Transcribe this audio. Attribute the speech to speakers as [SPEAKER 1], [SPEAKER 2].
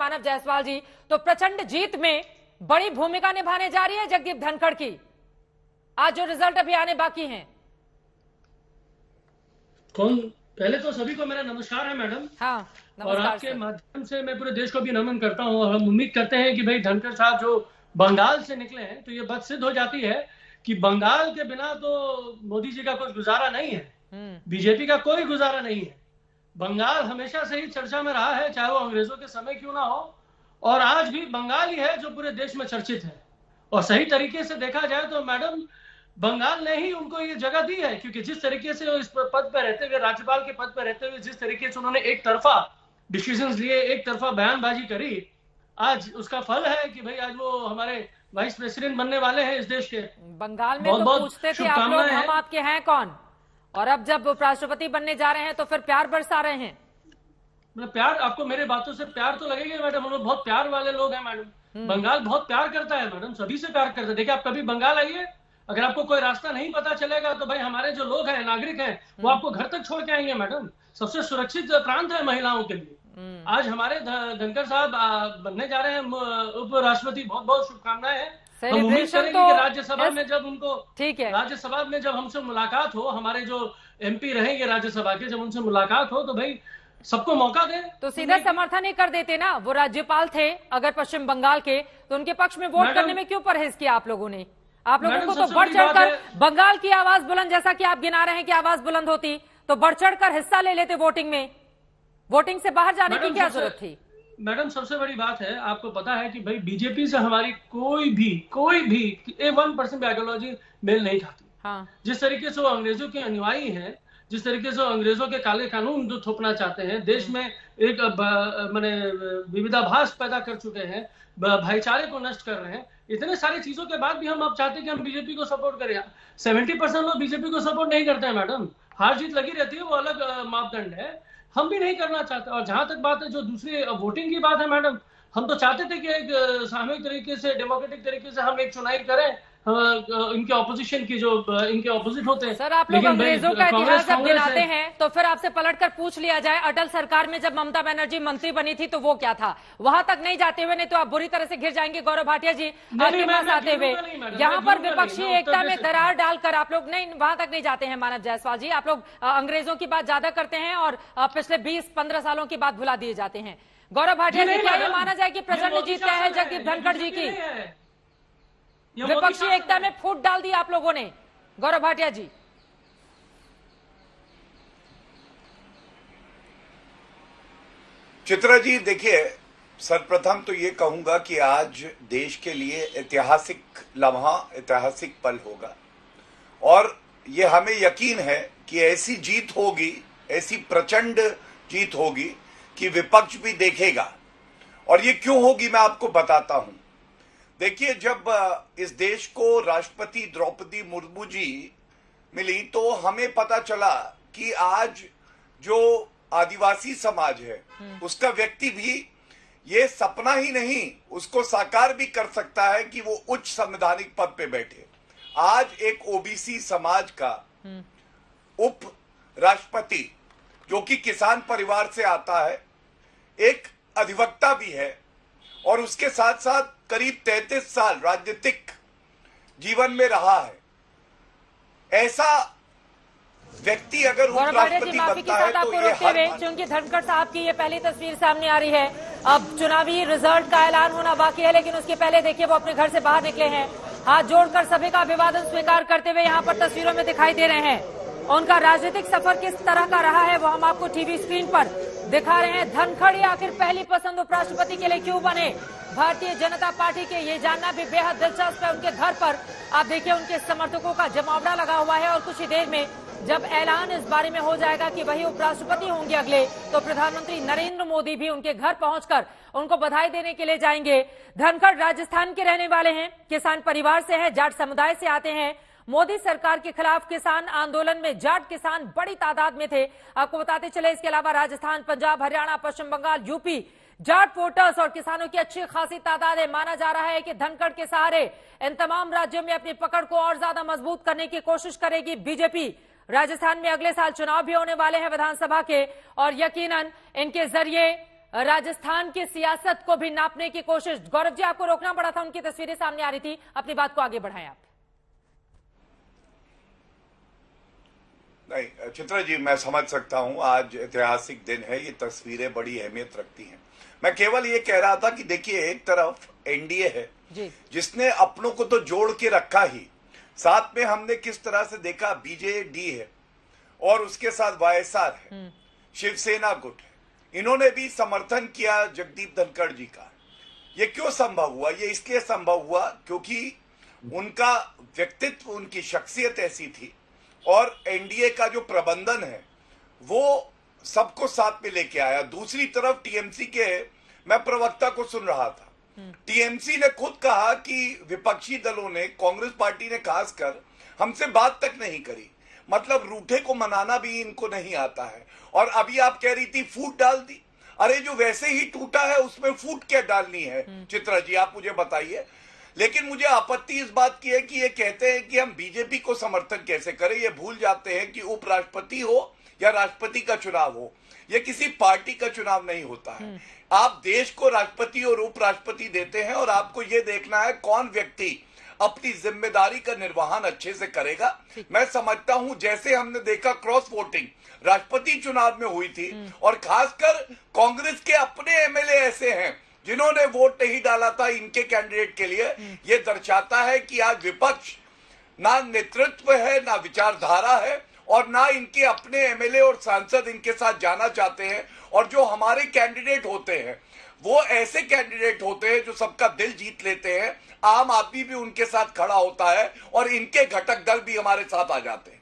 [SPEAKER 1] मानव जायसवाल जी, तो प्रचंड जीत में बड़ी भूमिका निभाने जा रही है जगदीप धनखड़ की, आज जो रिजल्ट अभी आने बाकी हैं।
[SPEAKER 2] कौन? पहले तो सभी को मेरा नमस्कार है मैडम।
[SPEAKER 1] हाँ,
[SPEAKER 2] और आपके माध्यम से मैं पूरे देश को भी नमन करता हूँ। और हम उम्मीद करते हैं कि भाई धनखड़ साहब जो बंगाल से निकले हैं, तो ये बात सिद्ध हो जाती है कि बंगाल के बिना तो मोदी जी का कुछ गुजारा नहीं है, बीजेपी का कोई गुजारा नहीं है। बंगाल हमेशा से ही चर्चा में रहा है, चाहे वो अंग्रेजों के समय क्यों ना हो, और आज भी बंगाल ही है जो पूरे देश में चर्चित है। और सही तरीके से देखा जाए तो मैडम बंगाल ने ही उनको ये जगह दी है, क्योंकि जिस तरीके से इस पद पर रहते हुए, राज्यपाल के पद पर रहते हुए जिस तरीके से उन्होंने एक तरफा डिसीजंस लिए, एक तरफा बयानबाजी करी, आज उसका फल है कि भाई आज वो हमारे वाइस प्रेसिडेंट बनने वाले हैं इस देश के।
[SPEAKER 1] बंगाल में तो पूछते थे आप लोग हम आपके हैं कौन, और अब जब उपराष्ट्रपति बनने जा रहे हैं तो फिर प्यार बरसा रहे हैं।
[SPEAKER 2] मतलब प्यार, आपको मेरे बातों से प्यार तो लगेगा मैडम, हम लोग बहुत प्यार वाले लोग हैं मैडम। बंगाल बहुत प्यार करता है मैडम, सभी से प्यार करता है। देखिए आप कभी बंगाल आइए, अगर आपको कोई रास्ता नहीं पता चलेगा तो भाई हमारे जो लोग हैं, नागरिक हैं, वो आपको घर तक छोड़ के आएंगे मैडम। सबसे सुरक्षित प्रांत है महिलाओं के लिए। आज हमारे धनखड़ साहब बनने जा रहे हैं उपराष्ट्रपति, बहुत बहुत शुभकामनाएं हैं। हम उम्मीद करेंगे कि राज्यसभा में जब उनको, ठीक है, राज्यसभा में जब हमसे मुलाकात हो, हमारे जो एमपी रहेंगे राज्यसभा के, जब उनसे मुलाकात हो तो भाई सबको मौका दें।
[SPEAKER 1] तो सीधा समर्थन ही कर देते ना, वो राज्यपाल थे अगर पश्चिम बंगाल के, तो उनके पक्ष में वोट करने में क्यों परहेज किया आप लोगों ने? आप लोगों को तो बढ़ चढ़कर बंगाल की आवाज बुलंद, जैसा कि आप गिना रहे हैं कि आवाज बुलंद होती तो बढ़ चढ़कर हिस्सा ले लेते वोटिंग में। वोटिंग से बाहर जाने की क्या जरूरत थी?
[SPEAKER 2] मैडम सबसे बड़ी बात है, आपको पता है कि भाई बीजेपी से हमारी कोई भी 1% भी आइडियोलॉजी मेल नहीं खाती। हाँ। जिस तरीके से वो अंग्रेजों के अनुयायी हैं, जिस तरीके से अंग्रेजों के काले कानून जो थोपना चाहते हैं, देश में एक माने विविधाभास पैदा कर चुके हैं, भाईचारे को नष्ट कर रहे हैं, इतने सारी चीजों के बाद भी हम अब चाहते हैं कि हम बीजेपी को सपोर्ट करें। 70% लोग बीजेपी को सपोर्ट नहीं करते हैं मैडम, हार जीत लगी रहती है, वो अलग मापदंड है, हम भी नहीं करना चाहते। और जहां तक बात है जो दूसरी वोटिंग की बात है मैडम, हम तो चाहते थे कि एक सामूहिक तरीके से, डेमोक्रेटिक तरीके से हम एक चुनाव करें, इनके ऑपोजिशन की जो इनके ऑपोजिट होते हैं।
[SPEAKER 1] सर आप लोग अंग्रेजों का इतिहास जब गिनाते हैं तो फिर आपसे पलटकर पूछ लिया जाए, अटल सरकार में जब ममता बनर्जी मंत्री बनी थी तो वो क्या था? वहां तक नहीं जाते हुए, नहीं तो आप बुरी तरह से घिर जाएंगे गौरव भाटिया जी आपके पास आते हुए। यहाँ पर विपक्षी एकता में दरार डालकर आप लोग नहीं, वहां तक नहीं जाते हैं मानव जायसवाल जी। आप लोग अंग्रेजों की बात ज्यादा करते हैं और पिछले 20-15 सालों की बात भुला दिए जाते हैं। गौरव भाटिया जी, क्या ये माना जाए कि प्रचंड जीत क्या है जगदीप धनखड़ जी की? विपक्षी एकता में फूट डाल दी आप लोगों ने, गौरव भाटिया जी।
[SPEAKER 3] चित्रा जी देखिए, सर्वप्रथम तो ये कहूंगा कि आज देश के लिए ऐतिहासिक लम्हा, ऐतिहासिक पल होगा, और ये हमें यकीन है कि ऐसी जीत होगी, ऐसी प्रचंड जीत होगी कि विपक्ष भी देखेगा। और ये क्यों होगी मैं आपको बताता हूं। देखिए, जब इस देश को राष्ट्रपति द्रौपदी मुर्मू जी मिली तो हमें पता चला कि आज जो आदिवासी समाज है उसका व्यक्ति भी ये सपना ही नहीं, उसको साकार भी कर सकता है कि वो उच्च संवैधानिक पद पे बैठे। आज एक ओबीसी समाज का उप राष्ट्रपति जो कि किसान परिवार से आता है, एक अधिवक्ता भी है, और उसके साथ साथ करीब 33 साल राजनीतिक जीवन में रहा है। ऐसा व्यक्ति अगर उपराष्ट्रपति बनता है तो ये हर,
[SPEAKER 1] चूंकि धनखड़ साहब की ये पहली तस्वीर सामने आ रही है, अब चुनावी रिजल्ट का ऐलान होना बाकी है, लेकिन उसके पहले देखिए वो अपने घर से बाहर निकले हैं, हाथ जोड़कर सभी का अभिवादन स्वीकार करते हुए यहाँ पर तस्वीरों में दिखाई दे रहे हैं। उनका राजनीतिक सफर किस तरह का रहा है वो हम आपको टीवी स्क्रीन पर दिखा रहे हैं। धनखड़ आखिर पहली पसंद उपराष्ट्रपति के लिए क्यों बने, भारतीय जनता पार्टी के, ये जानना भी बेहद दिलचस्प है। उनके घर पर आप देखिए उनके समर्थकों का जमावड़ा लगा हुआ है, और कुछ ही देर में जब ऐलान इस बारे में हो जाएगा कि वही उपराष्ट्रपति होंगे अगले, तो प्रधानमंत्री नरेंद्र मोदी भी उनके घर पहुंचकर उनको बधाई देने के लिए जाएंगे। धनखड़ राजस्थान के रहने वाले हैं, किसान परिवार से हैं, जाट समुदाय से आते हैं। मोदी सरकार के खिलाफ किसान आंदोलन में जाट किसान बड़ी तादाद में थे, आपको बताते चले। इसके अलावा राजस्थान, पंजाब, हरियाणा, पश्चिम बंगाल, यूपी जाट वोटर्स और किसानों की अच्छी खासी तादाद है। माना जा रहा है कि धनखड़ के सहारे इन तमाम राज्यों में अपनी पकड़ को और ज्यादा मजबूत करने की कोशिश करेगी बीजेपी। राजस्थान में अगले साल चुनाव भी होने वाले हैं विधानसभा के, और यकीनन इनके जरिए राजस्थान की सियासत को भी नापने की कोशिश। गौरव जी, आपको रोकना पड़ा था, उनकी तस्वीरें सामने आ रही थी, अपनी बात को आगे बढ़ाएं आप।
[SPEAKER 3] नहीं चित्रा जी, मैं समझ सकता हूं, आज ऐतिहासिक दिन है, ये तस्वीरें बड़ी अहमियत रखती हैं। मैं केवल ये कह रहा था कि देखिए, एक तरफ एनडीए है जिसने अपनों को तो जोड़ के रखा ही, साथ में हमने किस तरह से देखा बीजेडी है और उसके साथ वाईएसआर है, शिवसेना गुट है, इन्होंने भी समर्थन किया जगदीप धनखड़ जी का। ये क्यों संभव हुआ? ये इसलिए संभव हुआ क्योंकि उनका व्यक्तित्व, उनकी शख्सियत ऐसी थी और एनडीए का जो प्रबंधन है वो सबको साथ में लेके आया। दूसरी तरफ टीएमसी के, मैं प्रवक्ता को सुन रहा था, टीएमसी ने खुद कहा कि विपक्षी दलों ने, कांग्रेस पार्टी ने खासकर, हमसे बात तक नहीं करी। मतलब रूठे को मनाना भी इनको नहीं आता है। और अभी आप कह रही थी फूट डाल दी, अरे जो वैसे ही टूटा है उसमें फूट क्या डालनी है? चित्रा जी, आप मुझे बताइए। लेकिन मुझे आपत्ति इस बात की है कि ये कहते हैं कि हम बीजेपी को समर्थन कैसे करें। ये भूल जाते हैं कि उपराष्ट्रपति हो या राष्ट्रपति का चुनाव हो, ये किसी पार्टी का चुनाव नहीं होता है। आप देश को राष्ट्रपति और उपराष्ट्रपति देते हैं और आपको ये देखना है कौन व्यक्ति अपनी जिम्मेदारी का निर्वहन अच्छे से करेगा। मैं समझता हूं, जैसे हमने देखा क्रॉस वोटिंग राष्ट्रपति चुनाव में हुई थी, और खासकर कांग्रेस के अपने एमएलए ऐसे हैं जिन्होंने वोट नहीं डाला था इनके कैंडिडेट के लिए। ये दर्शाता है कि आज विपक्ष ना नेतृत्व है, ना विचारधारा है, और ना इनके अपने एमएलए और सांसद इनके साथ जाना चाहते हैं। और जो हमारे कैंडिडेट होते हैं वो ऐसे कैंडिडेट होते हैं जो सबका दिल जीत लेते हैं। आम आदमी भी उनके साथ खड़ा होता है और इनके घटक दल भी हमारे साथ आ जाते हैं।